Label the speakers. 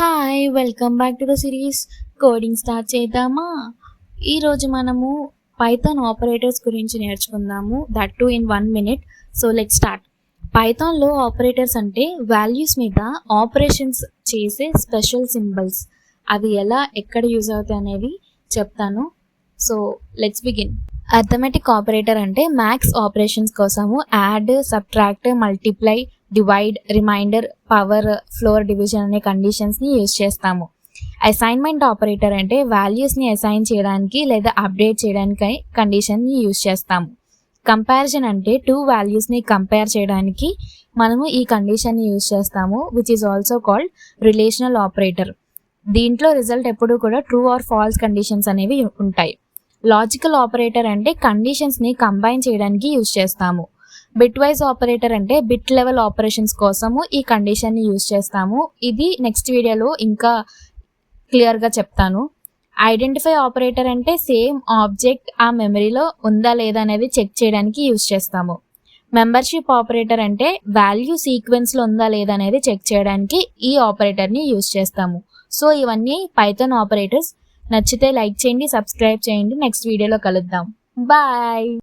Speaker 1: Hi welcome back to the series. Coding start చేద్దామా? ఈరోజు మనము పైథాన్ ఆపరేటర్స్ గురించి నేర్చుకుందాము, that too in 1 minute. So let start. పైథాన్లో ఆపరేటర్స్ అంటే వాల్యూస్ మీద ఆపరేషన్స్ చేసే స్పెషల్ సింబల్స్. అవి ఎలా ఎక్కడ యూజ్ అవుతాయి అనేవి చెప్తాను. So let's begin. Arithmetic operator అంటే మ్యాథ్స్ ఆపరేషన్స్ కోసము add, subtract, multiply, divide, remainder, power, floor division అనే కండిషన్స్ని యూజ్ చేస్తాము. అసైన్మెంట్ ఆపరేటర్ అంటే వాల్యూస్ని అసైన్ చేయడానికి లేదా అప్డేట్ చేయడానికి కండిషన్ని యూజ్ చేస్తాము. కంపారిజన్ అంటే 2 వాల్యూస్ని కంపేర్ చేయడానికి మనము ఈ కండిషన్ని యూజ్ చేస్తాము, which is also called relational operator. దీంట్లో రిజల్ట్ ఎప్పుడు కూడా ట్రూ ఆర్ ఫాల్స్ కండిషన్స్ అనేవి ఉంటాయి. లాజికల్ ఆపరేటర్ అంటే కండిషన్స్ని కంబైన్ చేయడానికి యూజ్ చేస్తాము. బిట్ వైజ్ ఆపరేటర్ అంటే బిట్ లెవెల్ ఆపరేషన్స్ కోసము ఈ కండిషన్ని యూజ్ చేస్తాము. ఇది నెక్స్ట్ వీడియోలో ఇంకా క్లియర్గా చెప్తాను. ఐడెంటిఫై ఆపరేటర్ అంటే సేమ్ ఆబ్జెక్ట్ ఆ మెమరీలో ఉందా లేదా అనేది చెక్ చేయడానికి యూజ్ చేస్తాము. మెంబర్షిప్ ఆపరేటర్ అంటే వాల్యూ సీక్వెన్స్లో ఉందా లేదా అనేది చెక్ చేయడానికి ఈ ఆపరేటర్ని యూజ్ చేస్తాము. సో ఇవన్నీ పైథాన్ ఆపరేటర్స్. నచ్చితే లైక్ చేయండి, సబ్స్క్రైబ్ చేయండి. నెక్స్ట్ వీడియోలో కలుద్దాం. బాయ్.